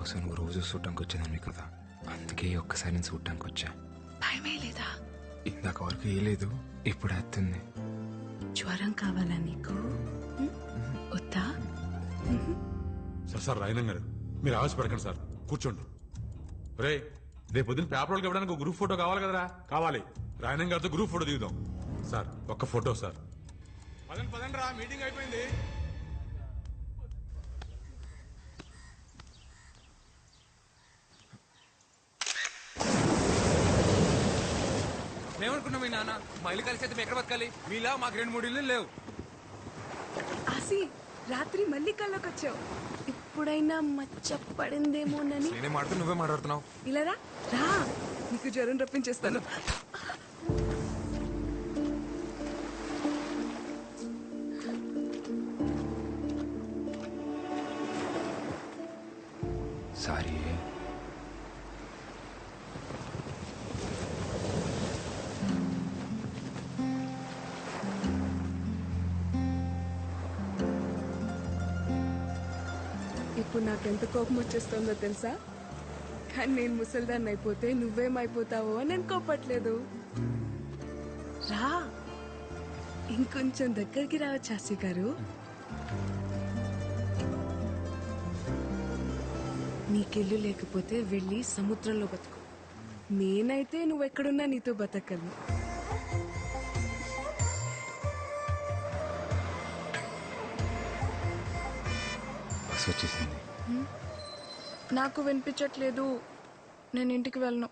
బహుశా నువ్వు రోజు చూడటానికి వచ్చేదాన్ని కదా, అందుకే ఒక్కసారి నేను చూడటానికి వచ్చా. భయమే లేదా? ఇందాక వరకు ఏ లేదు, ఇప్పుడు వస్తుంది. జ్వరం కావాలా నీకు? వద్దా? సార్ సార్ రాయనం గారు, మీరు ఆవేశపడకండి సార్, కూర్చోండి. రే, రేపు పొద్దున్న పేపర్లకు ఇవ్వడానికి గ్రూప్ ఫోటో కావాలి కదరా? కావాలి. రాయనం గారితో గ్రూప్ ఫోటో దిగుదాం. సార్ ఒక్క ఫోటో సార్. పదండి పదండి రా, మీటింగ్ అయిపోయింది. మేమనుకున్నాం మీ నాన్న మా ఇల్లు కలిసి అయితే ఎక్కడ బతకాలి? మీలా మాకు 2-3 ఇల్లు లేవు. ఆసి, రాత్రి మళ్ళీ కళ్ళకి వచ్చావు. ఇప్పుడైనా మచ్చ పడిందేమోనని. నేనే మాట్లాడుతూ నువ్వే మాట్లాడుతున్నావు. ఇలా రా, నీకు జ్వరం రప్పించేస్తాను. సారీ. ఇప్పుడు నాకెంత కోపం వచ్చేస్తుందో తెలుసా? కానీ నేను ముసల్దాన్ని అయిపోతే నువ్వేమైపోతావో అని నేను కోపట్లేదు. రా, ఇంకొంచెం దగ్గరికి రావచ్చు ఆసి గారు. నీకెళ్ళు లేకపోతే వెళ్ళి సముద్రంలో బతుకు. నేనైతే నువ్వెక్కడున్నా నీతో బతకను. బస్ వచ్చేసింది. నాకు వినిపించట్లేదు, నేను ఇంటికి వెళ్ళను.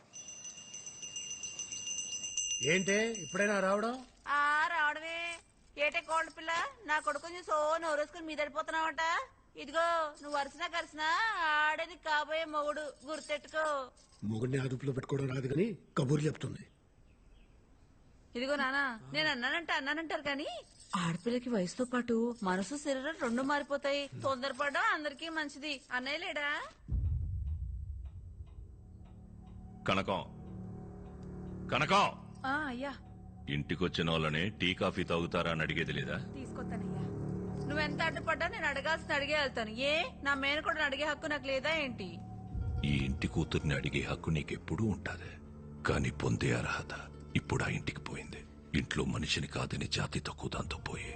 ఏంటే ఇప్పుడైనా రావడం? రావడమే ఏటే కోల్డ్ పిల్ల, నా కొడుకుని సో నోరేసుకుని మీదడిపోతున్నావట. ఇదిగో నువ్వు వరుసనా కలిసినా ఆడే నీకు కాబోయే మొగుడు, గుర్తెట్టుకో. మొగుడిని అదుపులో పెట్టుకోవడం రాదు కానీ కబూర్లు చెప్తుంది. ఇదిగో నానా, నేను అన్నానంటారు కానీ ఆడపిల్లకి వయసుతో పాటు మనసు శరీరం 2 మారిపోతాయి. తొందరపడడం అందరికీ మంచిది. అన్నయ్య లేడా? కనకం కనకం, అయ్యా. ఇంటికొచ్చిన వాళ్ళని టీ కాఫీ తాగుతారా అని అడిగేది లేదా? తీసుకొస్తానయ్యా. నువ్వెంత అడ్డుపడ్డా నేను అడగాల్సిన అడిగే వెళ్తాను. ఏ నా మేనకోడని అడిగే హక్కు నాకు లేదా ఏంటి? ఈ ఇంటి కూతుర్ని అడిగే హక్కు నీకెప్పుడూ ఉంటాది, కాని పొందే అర్హత ఇప్పుడు ఆ ఇంటికి పోయింది. ఇంట్లో మనిషిని కాదని జాతి తక్కువ దాంతో పోయి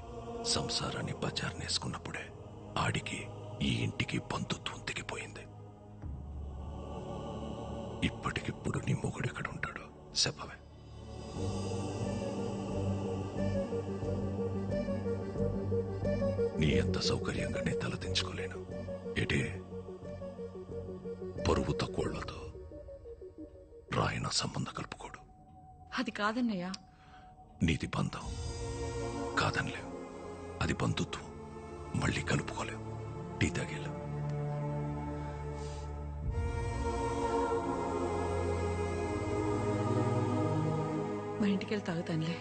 సంసారాన్ని బజార్నేసుకున్నప్పుడే ఆడికి ఈ ఇంటికి బంధుత్వం తెగిపోయింది. ఇప్పటికిప్పుడు నీ మొగుడెక్కడ ఉంటాడు చెప్పవే? నీ ఎంత సౌకర్యంగా నే తలదించుకోలేను. ఏటే పరువు తక్కువళ్లతో రాయన సంబంధం కలుపుకోడు. అది కాదన్నయ్యా. నీది బంధం కాదనిలేవు, అది బంధుత్వం. మళ్ళీ కలుపుకోలేవు. టీ తాగేలా. మా ఇంటికి వెళ్ళి తాగుతానులే.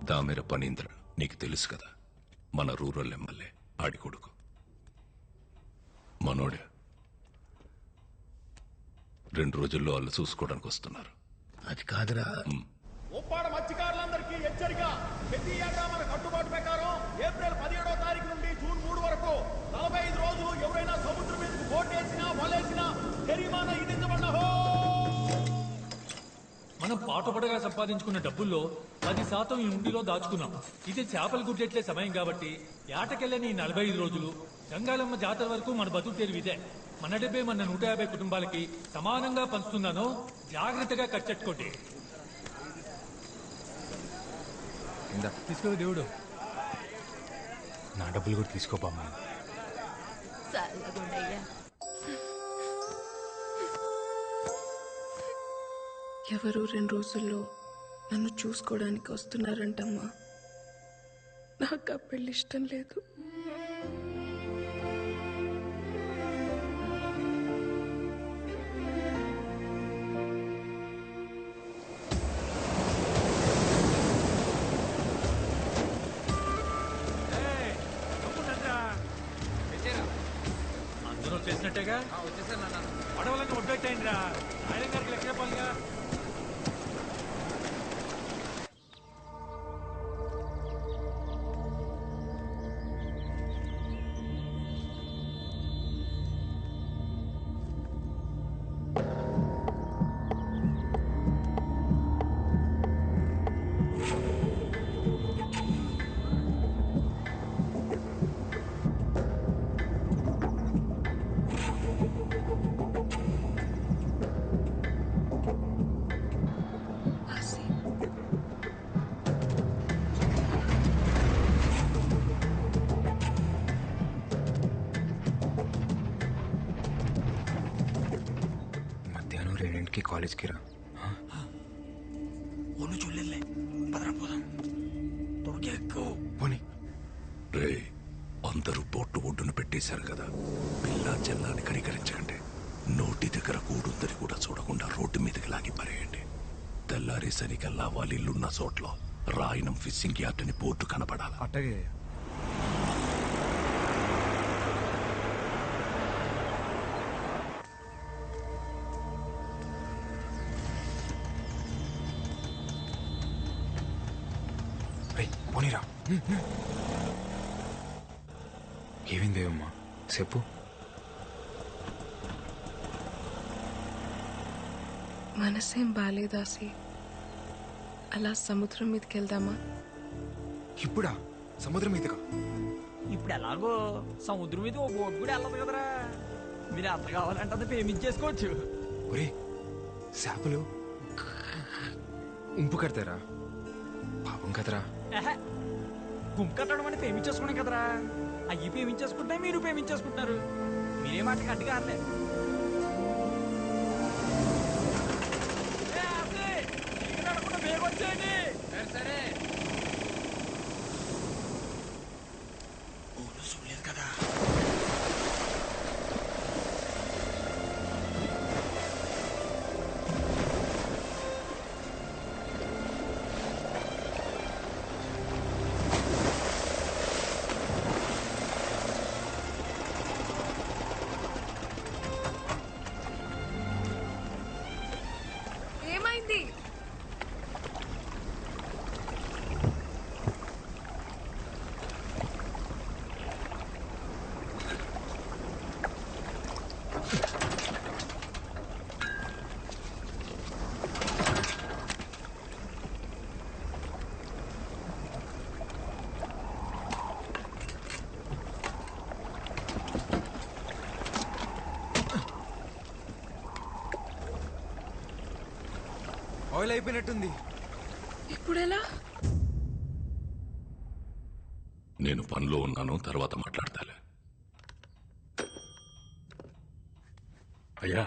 దామెర పనీంద్ర నీకు తెలుసు కదా, మన రూరల్ ఎమ్మెల్యే ఆడి కొడుకు. మనోడే 2 రోజుల్లో వాళ్ళు చూసుకోవడానికి వస్తున్నారు. అది కాదురా. ఉప్పాడ మత్స్యకారులందరికీ హెచ్చరిక. ప్రతి ఏటా మన కట్టుబాటు ప్రకారం ఏప్రిల్ 17వ తారీఖు నుండి జూన్ 3 వరకు 45 రోజులు ఎవరైనా సముద్రం మీదకు బోటేసినా వలేసినా జరిమానా విధించబడ్డహో. మనం పాటుపడగా సంపాదించుకున్న డబ్బుల్లో 10% ఈ ఉండిలో దాచుకున్నాం. ఇది చేపలు గుడ్డెట్లే సమయం కాబట్టి ఏటకెళ్ళని 45 రోజులు గంగాలమ్మ జాతర వరకు మన బతుకు తెరువు ఇదే. మన డబ్బే మన 150 కుటుంబాలకి సమానంగా పంచుతున్నాను. జాగ్రత్తగా ఖర్చెట్టుకోండి. తీసుకో దేవుడు, నా డబ్బులు కూడా తీసుకోపమ్మా. ఎవరు 2 రోజుల్లో నన్ను చూసుకోవడానికి వస్తున్నారంటమ్మా. నాకు ఆ పెళ్లి ఇష్టం లేదు. అందరూ చేసినట్టేగా వచ్చేసాను నాన్న. పడవలన్నీ ఒడ్డెట్టండి రా. ఆయన గారికి లెక్క చెప్పాలిగా. టైంకి కాలేజ్కి రా. ఒళ్ళు చూడలే పదరా పోదాం త్వరగా ఎక్కువ పోనీ. రే అందరూ బొట్టు ఒడ్డున పెట్టేశారు కదా, పిల్ల చెల్లాని కనికరించకండి. నోటి దగ్గర కూడుందని కూడా చూడకుండా రోడ్డు మీదకి లాగి పరేయండి. తెల్లారేసరికల్లా వాళ్ళ ఇల్లున్న చోట్ల రాయనం ఫిషింగ్ యార్డ్ అని బోర్డు కనపడాలి. అట్టగే రే పోనీరా. ఏమైందేమమ్మా చెప్పు. మనసేం బాలేదాసి. అలా సముద్రం మీదకి వెళ్దామా? ఇప్పుడా? సముద్రం మీదగా? ఇప్పుడు ఎలాగో సముద్రం మీద ఓ బోట్ కూడా వెళ్ళదు కదరా. మీరు ఎంత కావాలంటే అంత పేమెంట్ చేసుకోవచ్చు. ఒరే చేపలు ఉంపు కడతారా? పాపం కదరా. గుంపు కట్టడం అంటే పేమెంట్ చేసుకున్నాం కదరా. అయ్యి పేమెంట్ చేసుకుంటే మీరు పేమెంట్ చేసుకుంటున్నారు. మీరే మాట కట్టుగా అనలే. వచ్చేయండి. సరే చూడలేదు కదా. ఏమైంది? ఆయిల్ అయిపోయినట్టుంది. ఇప్పుడెలా? నేను పనిలో ఉన్నాను, తర్వాత మాట్లాడతాలే. అయ్యా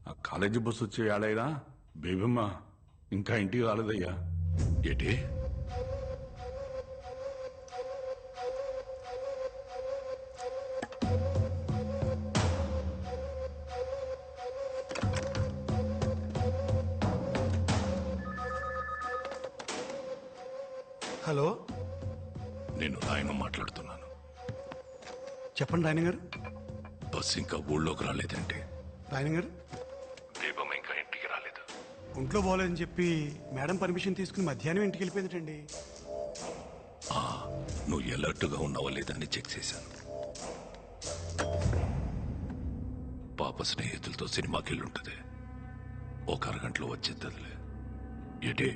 ఆ కాలేజీ బస్సు వచ్చే ఏడైనా బేబమ్మ ఇంకా ఇంటికి రాలేదయ్యా. ఏంటి? హలో, నేను రాయన మాట్లాడుతున్నాను. చెప్పండి రాయన గారు. బస్ ఇంకా ఊళ్ళోకి రాలేదంటే? రాయన గారు, దీపం ఇంకా ఇంటికి రాలేదు. ఒంట్లో బాగోలేదని చెప్పి మేడం పర్మిషన్ తీసుకుని మధ్యాహ్నం ఇంటికి వెళ్ళిపోయిందండి. నువ్వు ఎలర్ట్గా ఉన్నావా లేదని చెక్ చేశాను. పాప స్నేహితులతో సినిమాకి వెళ్ళుంటది. ఒక అరగంటలో వచ్చేద్దదిలే. ఏంటి?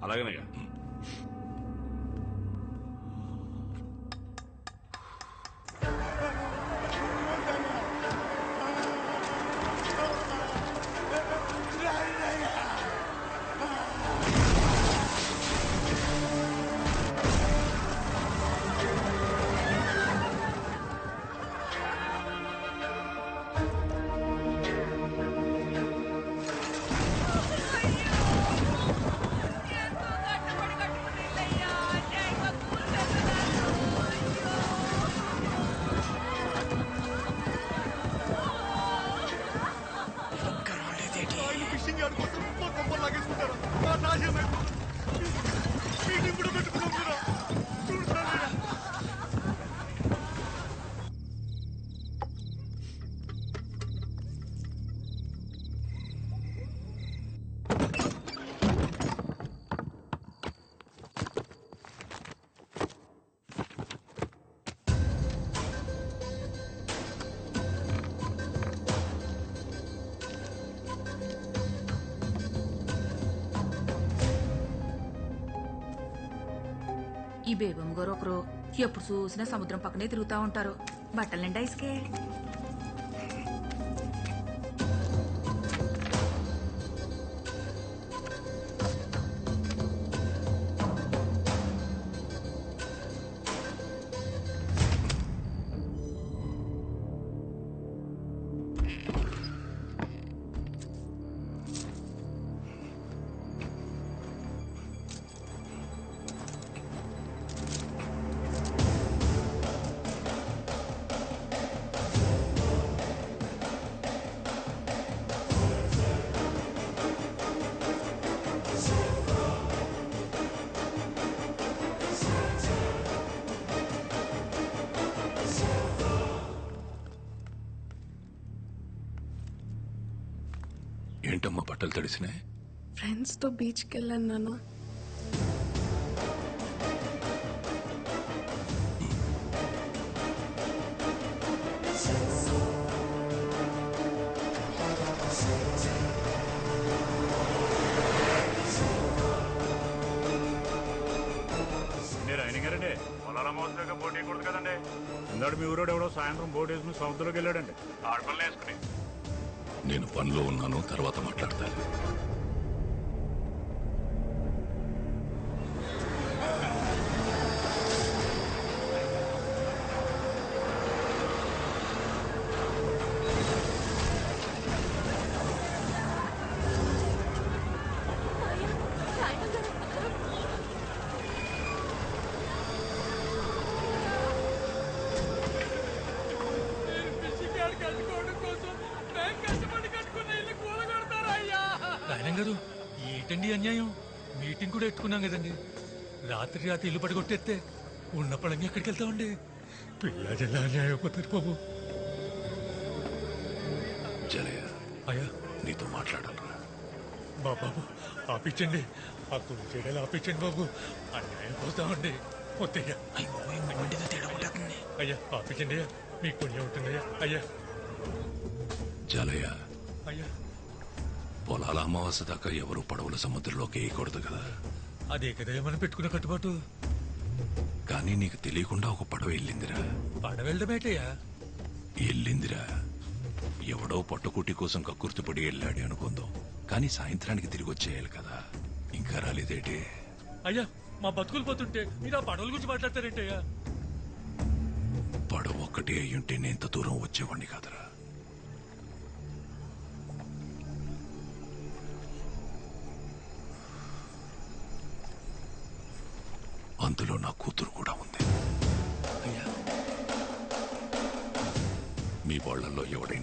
అలాగేనయ్యా. ఫిషింగ్ యార్డ్ కోసం కొబ్బరి లాగేసుకుంటారా? మీటింగ్ కూడా పెట్టుకున్నాం కదా. చూడండి ఈ బేబమ్మ గారు ఒకరు ఎప్పుడు చూసినా సముద్రం పక్కనే తిరుగుతా ఉంటారు. బట్టలు నిండా ఇసుకే. ఎందుకమ్మా బట్టలు తడిసినాయి? ఫ్రెండ్స్తో బీచ్కి వెళ్ళాను నాన్న. మీరు అయినగారండి పొలాల మోసగా బోట్ వేయకూడదు కదండి. ఇందాడు మీ ఊరోడు ఎవడో సాయంత్రం బోట్ వేసుకుని సముద్రంలోకి వెళ్ళాడండి. ఆడపిల్లలు వేసుకుని. నేను పనిలో ఉన్నాను, తర్వాత మాట్లాడతాను. రాయనం గారు ఏంటండి అన్యాయం? మీటింగ్ కూడా ఎట్టుకున్నాం కదండి. రాత్రి ఇల్లు పడగొట్టేస్తే ఉన్న పడంగా ఎక్కడికి వెళ్తామండి? పిల్లజల్లా అన్యాయం అయిపోతారు బాబు. జలయ్య, అయ్యా నీతో మాట్లాడాలరా. బాబు ఆపించండి, ఆ కుడి చేయడాలు ఆపించండి బాబు. అన్యాయం పోతామండి. వద్దయ్యా, అయ్యా ఆపించండి అయ్యా, మీకు పుణ్యం ఉంటుందయ్యా. అయ్యా జలయ్య, అయ్యా పొలాల అమావాస్య దాకా ఎవరు పడవల సముద్రంలోకి వేయకూడదు కదా. అదే కదయ్యా మనం పెట్టుకున్న కట్టుబాటు. కానీ నీకు తెలియకుండా ఒక పడవ వెళ్ళిందిరా. పడవెళ్ళడమేటయ్యా? వెళ్ళిందిరా. ఎవడో పట్టుకుట్టి కోసం కక్కుర్తిపడి వెళ్ళాడు అనుకుందాం, కానీ సాయంత్రానికి తిరిగి వచ్చేయాలి కదా. ఇంకా రాలేదేటి? అయ్యా మా బతుకులు పోతుంటే మీరు ఆ పడవల గురించి మాట్లాడతారేంటయ్యా? పడవ ఒక్కటే అయ్యుంటే నేను ఇంత దూరం వచ్చేవాడిని కాదురా. అందులో నా కూతురు కూడా ఉంది. మీ వాళ్ళల్లో ఎవడైనా